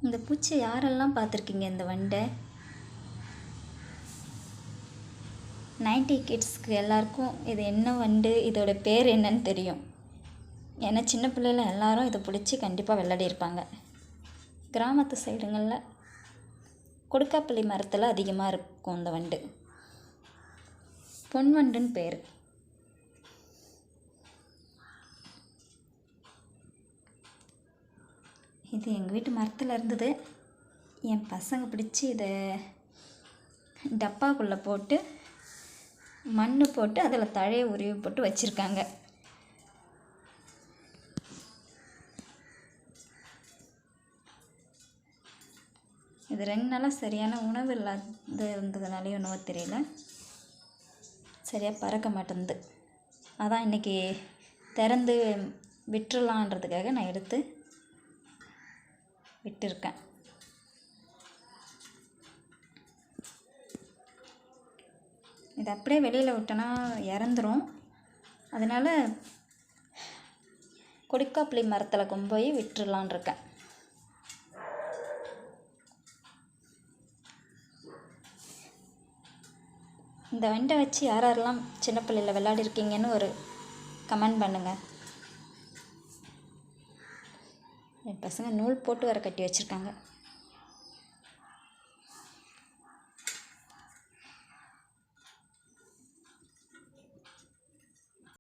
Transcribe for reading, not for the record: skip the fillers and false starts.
இந்த பூச்சி யாரெல்லாம் பார்த்துருக்கீங்க? இந்த வண்டை 90 கிட்ஸ்க்கு எல்லாருக்கும் இது என்ன வண்டு, இதோட பேர் என்னன்னு தெரியும். ஏன்னா சின்ன பிள்ளைல எல்லாரும் இதை பிடிச்சி கண்டிப்பாக விளையாடி இருப்பாங்க. கிராமத்து சைடுங்களில் கொடுக்காப்புளி மரத்தில் அதிகமாக இருக்கும் இந்த வண்டு. பொன் வண்டுன்னு பேர். இது எங்கள் வீட்டு மரத்தில் இருந்தது. என் பசங்க பிடிச்சி இதை டப்பாக்குள்ளே போட்டு மண் போட்டு அதில் தழையை உருவி போட்டு வச்சுருக்காங்க. இது 2 நாளாக சரியான உணவு இல்லாத இருந்ததுனாலே என்னவோ தெரியல, சரியாக பறக்க மாட்டேங்குது. அதான் இன்றைக்கி திறந்து விட்டுறலான்றதுக்காக நான் எடுத்து விட்டுருக்கேன். இது அப்படியே வெளியில் விட்டோன்னா இறந்துரும். அதனால் கொடுக்காப்புளி மரத்தில் கொண்டு போய் விட்டுறலான் இருக்கேன். இந்த வண்டை வச்சு யாரெல்லாம் சின்ன பிள்ளையில் விளையாடிருக்கீங்கன்னு ஒரு கமெண்ட் பண்ணுங்கள். என் பசங்க நூல் போட்டு வர கட்டி வச்சுருக்காங்க.